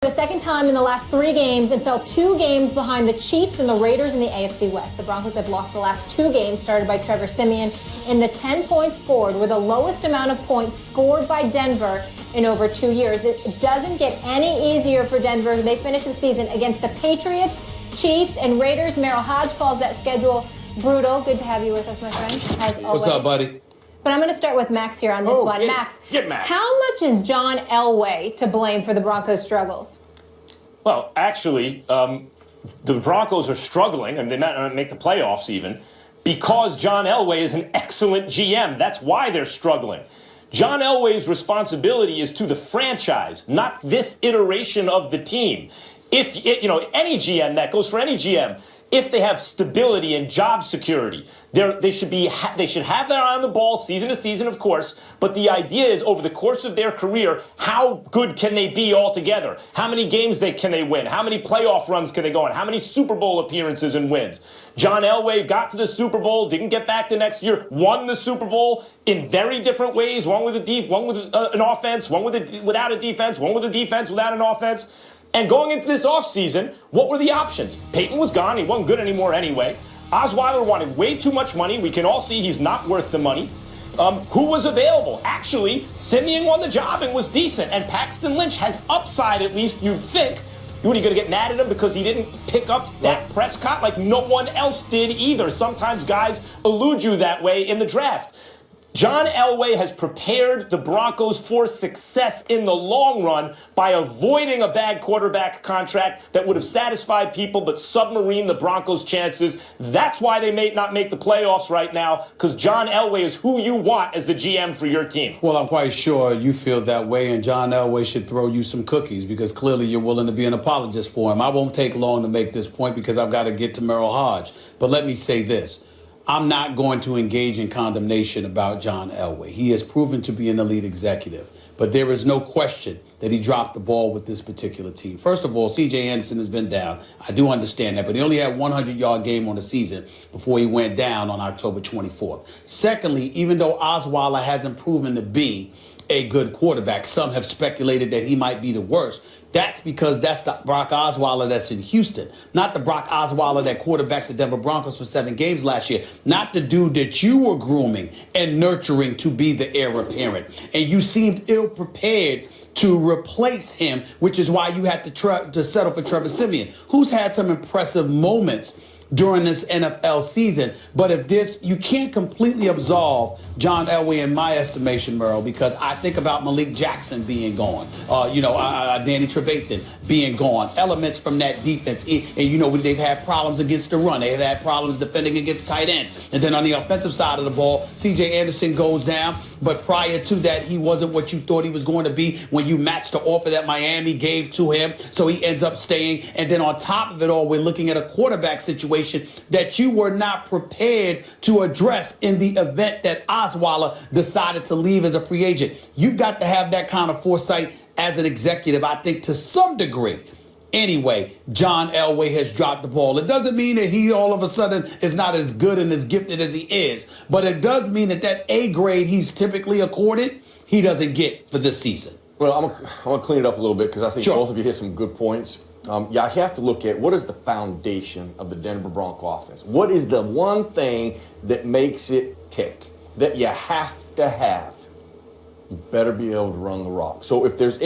The second time in the last 3 games and fell 2 games behind the Chiefs and the Raiders in the AFC West. The Broncos have lost the last 2 games started by Trevor Siemian. In the 10 points scored were the lowest amount of points scored by Denver in over 2 years. It doesn't get any easier for Denver. They finished the season against the Patriots, Chiefs, and Raiders. Merrill Hodge calls that schedule brutal. Good to have you with us, my friend, as always. What's up, buddy? But I'm going to start with Max here on this one. Max, how much is John Elway to blame for the Broncos' struggles? Well, actually, the Broncos are struggling, and they might not make the playoffs even, because John Elway is an excellent GM. That's why they're struggling. John Elway's responsibility is to the franchise, not this iteration of the team. If, any GM, that goes for any GM, if they have stability and job security, they should have their eye on the ball season to season, of course. But the idea is, over the course of their career, how good can they be altogether? How many games can they win? How many playoff runs can they go on? How many Super Bowl appearances and wins? John Elway got to the Super Bowl, didn't get back the next year, won the Super Bowl in very different ways. One with an offense, one without a defense, one with a defense without an offense. And going into this offseason, what were the options? Peyton was gone. He wasn't good anymore anyway. Osweiler wanted way too much money. We can all see he's not worth the money. Who was available? Actually, Simeon won the job and was decent. And Paxton Lynch has upside, at least you'd think. What, are you going to get mad at him because he didn't pick up Dak Prescott like no one else did either? Sometimes guys elude you that way in the draft. John Elway has prepared the Broncos for success in the long run by avoiding a bad quarterback contract that would have satisfied people but submarined the Broncos' chances. That's why they may not make the playoffs right now, because John Elway is who you want as the GM for your team. Well, I'm quite sure you feel that way, and John Elway should throw you some cookies because clearly you're willing to be an apologist for him. I won't take long to make this point because I've got to get to Merrill Hodge. But let me say this. I'm not going to engage in condemnation about John Elway. He has proven to be an elite executive, but there is no question that he dropped the ball with this particular team. First of all, C.J. Anderson has been down. I do understand that, but he only had 100-yard game on the season before he went down on October 24th. Secondly, even though Osweiler hasn't proven to be a good quarterback, some have speculated that he might be the worst. That's because that's the Brock Osweiler that's in Houston, not the Brock Osweiler that quarterbacked the Denver Broncos for 7 games last year, not the dude that you were grooming and nurturing to be the heir apparent. And you seemed ill-prepared to replace him, which is why you had to settle for Trevor Siemian, who's had some impressive moments during this NFL season. But you can't completely absolve John Elway in my estimation, Merle, because I think about Malik Jackson being gone, Danny Trevathan being gone, elements from that defense. And, they've had problems against the run. They've had problems defending against tight ends. And then on the offensive side of the ball, C.J. Anderson goes down. But prior to that, he wasn't what you thought he was going to be when you matched the offer that Miami gave to him. So he ends up staying. And then on top of it all, we're looking at a quarterback situation that you were not prepared to address in the event that Osweiler decided to leave as a free agent. You've got to have that kind of foresight as an executive, I think, to some degree. Anyway, John Elway has dropped the ball. It doesn't mean that he all of a sudden is not as good and as gifted as he is, but it does mean that A grade he's typically accorded, he doesn't get for this season. Well, I'm going to clean it up a little bit because I think both of you hit some good points. I have to look at what is the foundation of the Denver Bronco offense. What is the one thing that makes it tick, that you have to have? You better be able to run the rock. So if there's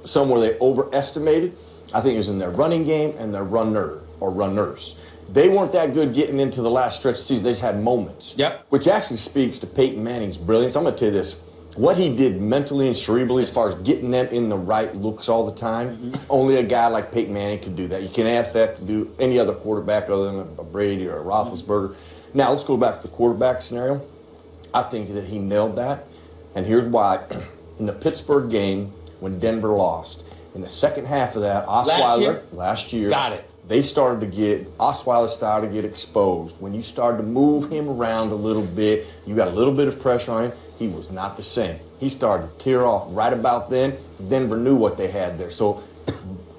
somewhere they overestimated, I think it was in their running game and their runners. They weren't that good getting into the last stretch of the season. They just had moments. Yep. Which actually speaks to Peyton Manning's brilliance. I'm going to tell you this. What he did mentally and cerebrally as far as getting them in the right looks all the time, only a guy like Peyton Manning could do that. You can ask that to do any other quarterback other than a Brady or a Roethlisberger. Now, let's go back to the quarterback scenario. I think that he nailed that. And here's why. In the Pittsburgh game, when Denver lost, in the second half of that, Osweiler, last year, got it. Osweiler started to get exposed. When you started to move him around a little bit, you got a little bit of pressure on him, he was not the same. He started to tear off right about then. Denver knew what they had there. So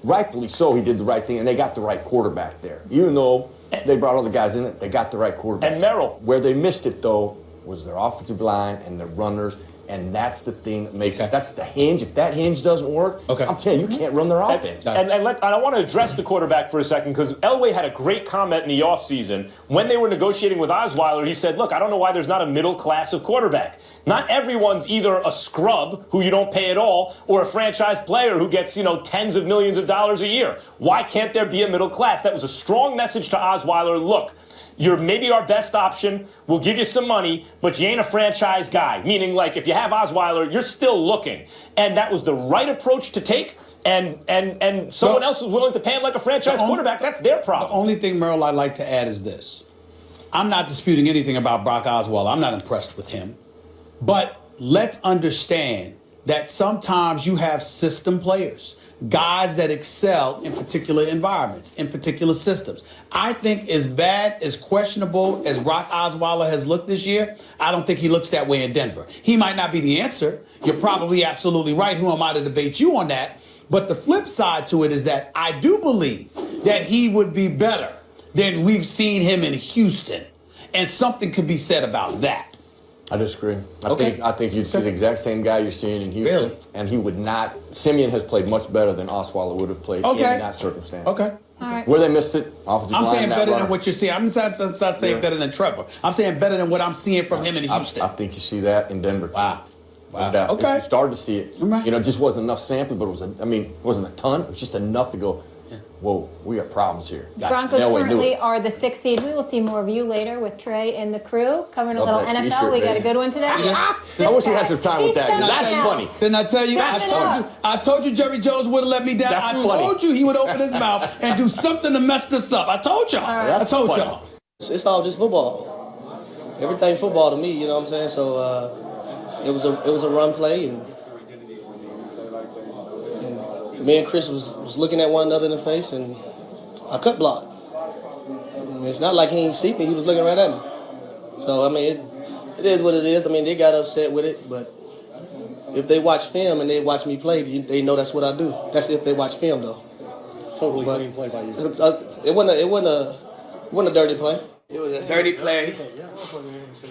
rightfully so, he did the right thing, and they got the right quarterback there. Even though they brought all the guys in it, they got the right quarterback. And Merrill. Where they missed it, though, was their offensive line and their runners. And that's the thing that makes it. That's the hinge. If that hinge doesn't work, I'm telling you, you can't run their offense. And I want to address the quarterback for a second because Elway had a great comment in the offseason. When they were negotiating with Osweiler, he said, look, I don't know why there's not a middle class of quarterback. Not everyone's either a scrub who you don't pay at all or a franchise player who gets, tens of millions of dollars a year. Why can't there be a middle class? That was a strong message to Osweiler. Look, you're maybe our best option. We'll give you some money, but you ain't a franchise guy. Meaning, like, if you have Osweiler, you're still looking. And that was the right approach to take. And someone else was willing to pay him like a franchise quarterback. That's their problem. The only thing, Merle, I'd like to add is this. I'm not disputing anything about Brock Osweiler. I'm not impressed with him. But let's understand that sometimes you have system players. Guys that excel in particular environments, in particular systems. I think as bad, as questionable as Brock Osweiler has looked this year, I don't think he looks that way in Denver. He might not be the answer. You're probably absolutely right. Who am I to debate you on that? But the flip side to it is that I do believe that he would be better than we've seen him in Houston. And something could be said about that. I disagree. I think you'd see the exact same guy you're seeing in Houston. Really? And he would not. Simeon has played much better than Osweiler would have played in that circumstance. Okay. All right. Where they missed it, offensive line. I'm saying better than what you're seeing. I'm not saying better than Trevor. I'm saying better than what I'm seeing from him in Houston. I think you see that in Denver. Wow. Okay. You started to see it. Right. It just wasn't enough sample, but it wasn't a ton. It was just enough to go, whoa, we got problems here. Broncos currently are the 6th seed. We will see more of you later with Trey and the crew covering a little NFL. We got a good one today. I wish we had some time with that. That's funny. Didn't I tell you? I told you Jerry Jones would have let me down. I told you he would open his mouth and do something to mess this up. I told y'all. I told y'all. It's all just football. Everything football to me, you know what I'm saying? So it was a run play, and me and Chris was looking at one another in the face, and I cut blocked. It's not like he didn't see me; he was looking right at me. So it is what it is. They got upset with it, but if they watch film and they watch me play, they know that's what I do. That's if they watch film, though. Totally clean play by you. It wasn't a dirty play. It was a dirty play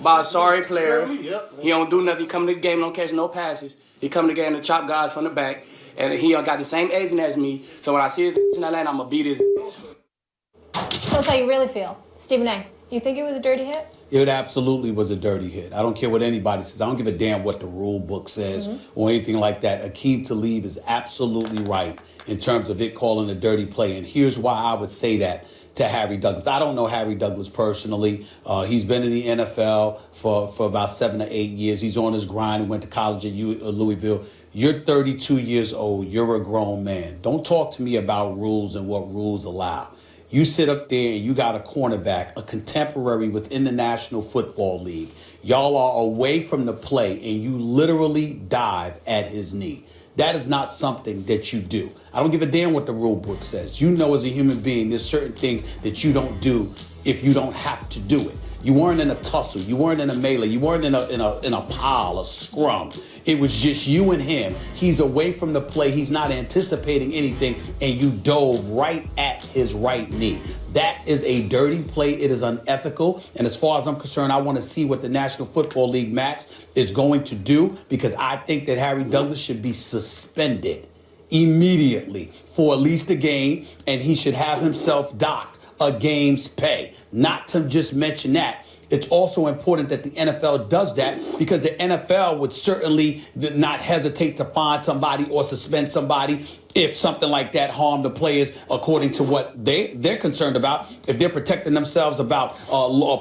by a sorry player. He don't do nothing. He come to the game, don't catch no passes. He come to the game to chop guys from the back. And he got the same agent as me. So when I see his in Atlanta, I'm going to beat his. So that's how you really feel. Stephen A., you think it was a dirty hit? It absolutely was a dirty hit. I don't care what anybody says. I don't give a damn what the rule book says or anything like that. Aqib Talib is absolutely right in terms of it calling a dirty play. And here's why I would say that to Harry Douglas. I don't know Harry Douglas personally. He's been in the NFL for about 7 or 8 years. He's on his grind. He went to college at Louisville. You're 32 years old. You're a grown man. Don't talk to me about rules and what rules allow. You sit up there and you got a cornerback, a contemporary within the National Football League. Y'all are away from the play and you literally dive at his knee. That is not something that you do. I don't give a damn what the rule book says. You know, as a human being, there's certain things that you don't do if you don't have to do it. You weren't in a tussle. You weren't in a melee. You weren't in a pile, a scrum. It was just you and him. He's away from the play. He's not anticipating anything, and you dove right at his right knee. That is a dirty play. It is unethical. And as far as I'm concerned, I want to see what the National Football League max is going to do, because I think that Harry Douglas should be suspended immediately for at least a game, and he should have himself docked a game's pay. Not to just mention that, it's also important that the NFL does that, because the NFL would certainly not hesitate to fine somebody or suspend somebody if something like that harmed the players according to what they're concerned about. If they're protecting themselves about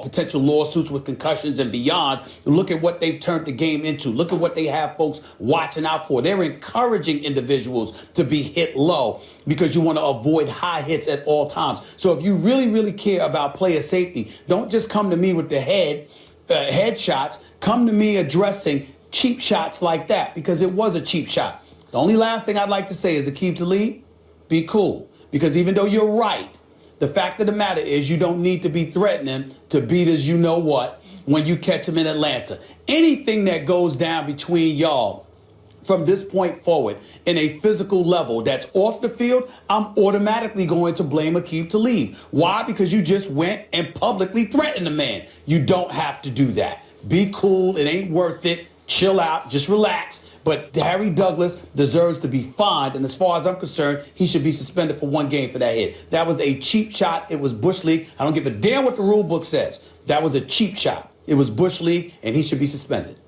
potential lawsuits with concussions and beyond, look at what they've turned the game into. Look at what they have folks watching out for. They're encouraging individuals to be hit low because you want to avoid high hits at all times. So if you really, really care about player safety, don't just come to me with the head shots. Come to me addressing cheap shots like that, because it was a cheap shot. The only last thing I'd like to say is, Aqib Talib, be cool. Because even though you're right, the fact of the matter is you don't need to be threatening to beat as you know what when you catch him in Atlanta. Anything that goes down between y'all from this point forward in a physical level that's off the field, I'm automatically going to blame Aqib Talib. Why? Because you just went and publicly threatened the man. You don't have to do that. Be cool. It ain't worth it. chill out, just relax. But Harry Douglas deserves to be fined, and as far as I'm concerned, he should be suspended for 1 game for that hit. That was a cheap shot. It was Bush League. I don't give a damn what the rule book says. That was a cheap shot. It was Bush League, and he should be suspended.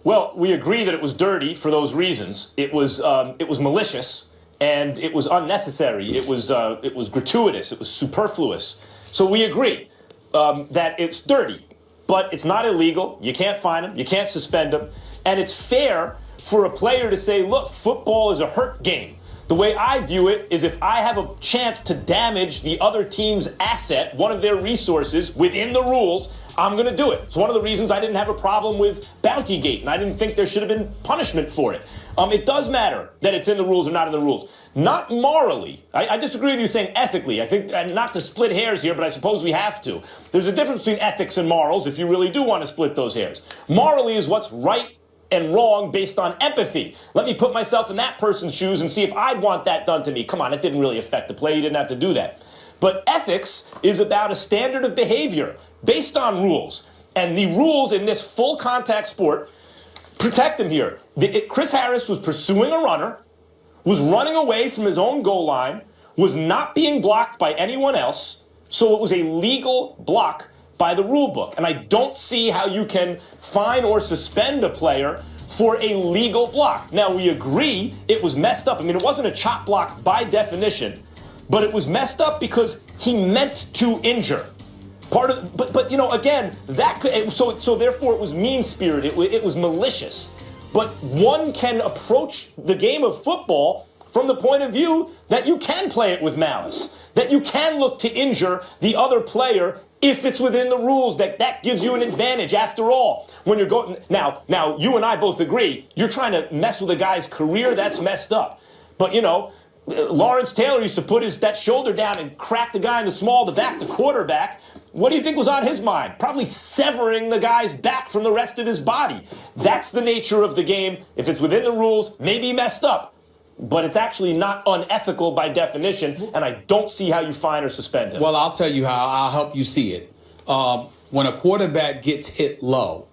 Well, we agree that it was dirty for those reasons. It was malicious, and it was unnecessary. It was gratuitous. It was superfluous. So we agree that it's dirty, but it's not illegal. You can't fine him. You can't suspend him. And it's fair for a player to say, look, football is a hurt game. The way I view it is if I have a chance to damage the other team's asset, one of their resources, within the rules, I'm going to do it. It's one of the reasons I didn't have a problem with Bountygate, and I didn't think there should have been punishment for it. It does matter that it's in the rules or not in the rules. Not morally. I disagree with you saying ethically. I think, and not to split hairs here, but I suppose we have to. There's a difference between ethics and morals if you really do want to split those hairs. Morally is what's right and wrong based on empathy. Let me put myself in that person's shoes and see if I'd want that done to me. Come on, it didn't really affect the play. You didn't have to do that. But ethics is about a standard of behavior based on rules. And the rules in this full contact sport protect him here. Chris Harris was pursuing a runner, was running away from his own goal line, was not being blocked by anyone else, so it was a legal block by the rule book. And I don't see how you can fine or suspend a player for a legal block. Now, we agree it was messed up. I mean, it wasn't a chop block by definition, but it was messed up because he meant to injure. But you know, again, that could, so therefore it was mean-spirited, it was malicious. But one can approach the game of football from the point of view that you can play it with malice, that you can look to injure the other player if it's within the rules, that gives you an advantage. After all, when you're going now you and I both agree, you're trying to mess with a guy's career, that's messed up. But you know, Lawrence Taylor used to put that shoulder down and crack the guy in the small to back the quarterback. What do you think was on his mind? Probably severing the guy's back from the rest of his body. That's the nature of the game. If it's within the rules, maybe messed up, but it's actually not unethical by definition, and I don't see how you fine or suspend him. Well, I'll tell you how. I'll help you see it. When a quarterback gets hit low,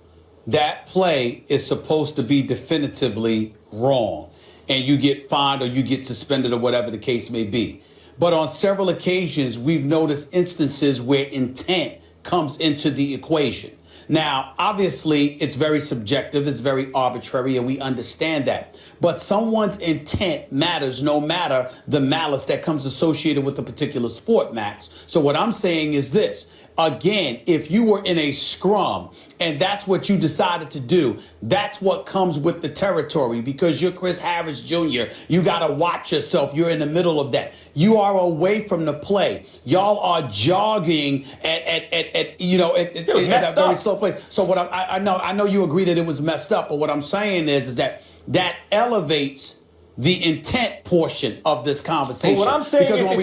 that play is supposed to be definitively wrong, and you get fined or you get suspended or whatever the case may be. But on several occasions, we've noticed instances where intent comes into the equation. Now, obviously, it's very subjective, it's very arbitrary, and we understand that. But someone's intent matters no matter the malice that comes associated with a particular sport, Max. So what I'm saying is this. Again, if you were in a scrum and that's what you decided to do, that's what comes with the territory because you're Chris Harris Jr. You got to watch yourself. You're in the middle of that. You are away from the play. Y'all are jogging at that very slow place. So what I know you agree that it was messed up, but what I'm saying is that elevates the intent portion of this conversation. Well, what I'm saying because is when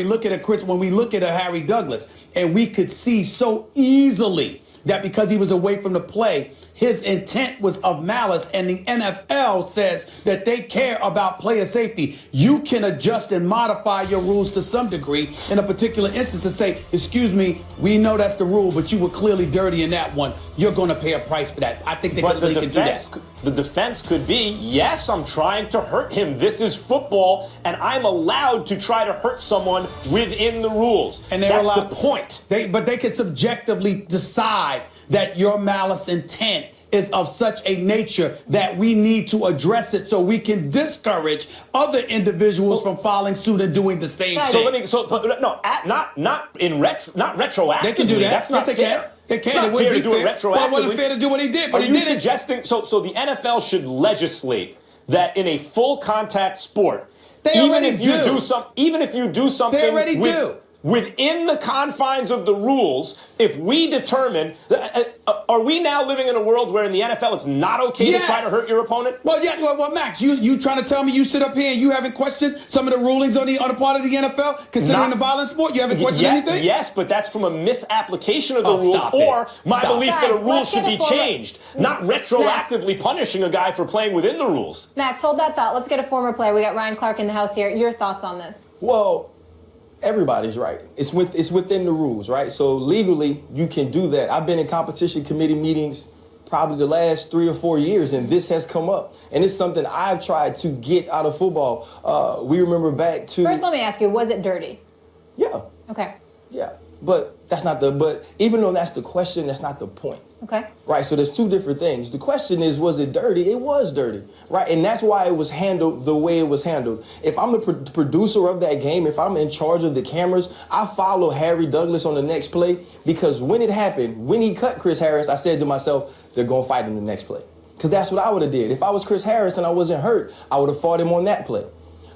we look at a Harry Douglas, and we could see so easily that because he was away from the play, his intent was of malice, and the NFL says that they care about player safety. You can adjust and modify your rules to some degree in a particular instance to say, excuse me, we know that's the rule, but you were clearly dirty in that one. You're going to pay a price for that. I think they can do that. The defense could be, yes, I'm trying to hurt him. This is football, and I'm allowed to try to hurt someone within the rules. And that's the point. But they could subjectively decide that your malice intent is of such a nature that we need to address it so we can discourage other individuals from following suit and doing the same thing. Not retroactively. They can do that. That's not fair. They can. It's not fair to do it retroactively. Well, it wasn't fair to do what he did, but he did it. Suggesting so the NFL should legislate that in a full contact sport, even if you do something, they already do. Within the confines of the rules, if we determine, are we now living in a world where in the NFL it's not okay to try to hurt your opponent? Well, yeah. Well, Max, you trying to tell me you sit up here and you haven't questioned some of the rulings on the part of the NFL, considering the violent sport? You haven't questioned anything? Yes, but that's from a misapplication of the rules, or my belief that a rule should be changed, not retroactively punishing a guy for playing within the rules. Max, hold that thought. Let's get a former player. We got Ryan Clark in the house here. Your thoughts on this? Well, everybody's right. It's within the rules, right? So legally, you can do that. I've been in competition committee meetings probably the last 3 or 4 years, and this has come up. And it's something I've tried to get out of football. We remember back to... First, let me ask you, was it dirty? Yeah. Okay. Yeah. But but even though that's the question, that's not the point. Okay. Right, so there's two different things. The question is, was it dirty? It was dirty, right? And that's why it was handled the way it was handled. If I'm the producer of that game, if I'm in charge of the cameras, I follow Harry Douglas on the next play, because when it happened, when he cut Chris Harris, I said to myself, they're going to fight in the next play. Because that's what I would have did. If I was Chris Harris and I wasn't hurt, I would have fought him on that play.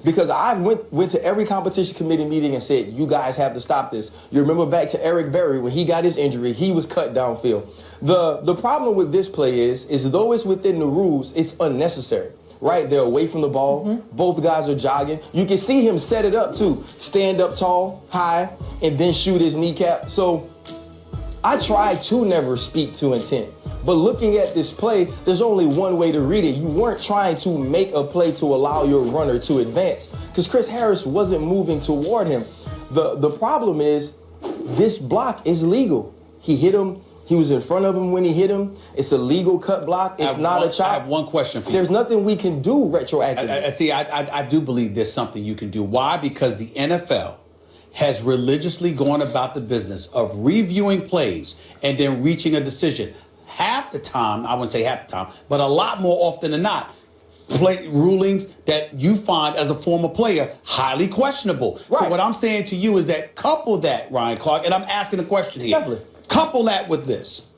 Because I went to every competition committee meeting and said, you guys have to stop this. You remember back to Eric Berry, when he got his injury, he was cut downfield. The problem with this play is though it's within the rules, it's unnecessary. Right? They're away from the ball. Mm-hmm. Both guys are jogging. You can see him set it up too. Stand up tall, high, and then shoot his kneecap. So I try to never speak to intent. But looking at this play, there's only one way to read it. You weren't trying to make a play to allow your runner to advance, because Chris Harris wasn't moving toward him. The problem is this block is legal. He hit him. He was in front of him when he hit him. It's a legal cut block. It's not a chop. I have one question for you. There's nothing we can do retroactively. I do believe there's something you can do. Why? Because the NFL has religiously gone about the business of reviewing plays and then reaching a decision. Half the time, I wouldn't say half the time, but a lot more often than not, play rulings that you find as a former player highly questionable. Right. So what I'm saying to you is that couple that, Ryan Clark, and I'm asking the question here. Definitely. Couple that with this.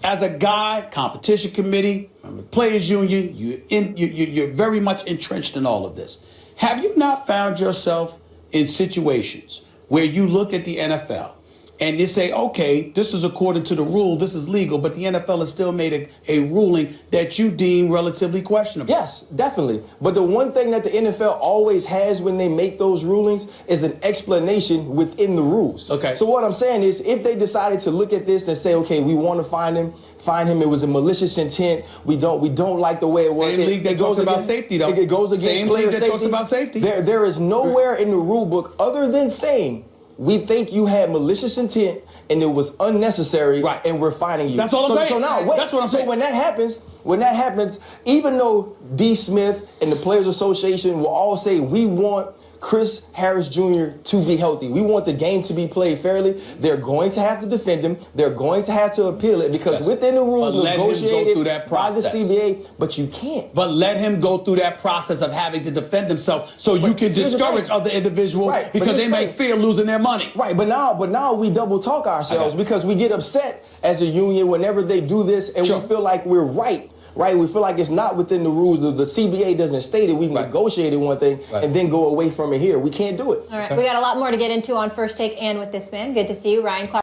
As a guy, competition committee, players union, you're very much entrenched in all of this. Have you not found yourself in situations where you look at the NFL and you say, okay, this is according to the rule, this is legal, but the NFL has still made a ruling that you deem relatively questionable? Yes, definitely. But the one thing that the NFL always has when they make those rulings is an explanation within the rules. Okay. So what I'm saying is, if they decided to look at this and say, okay, we want to find him, it was a malicious intent, we don't like the way it was. Same league that talks about safety, though. It goes against Same player league that safety. talks about safety. There is nowhere in the rule book other than saying, we think you had malicious intent and it was unnecessary, right, and we're fining you. That's all I'm saying. So now, wait. That's what I'm saying. So when that happens, even though D. Smith and the Players Association will all say, we want Chris Harris Jr. to be healthy, we want the game to be played fairly, they're going to have to defend him. They're going to have to appeal it, because within the rules negotiated by the CBA, but you can't. But let him go through that process of having to defend himself, so you can discourage other individuals, right, because they may fear losing their money. Right, but now we double talk ourselves, because we get upset as a union whenever they do this, and we feel like we're right. Right, we feel like it's not within the rules. The CBA doesn't state it. We've negotiated one thing and then go away from it here. We can't do it. All right, we got a lot more to get into on First Take and with this man. Good to see you, Ryan Clark.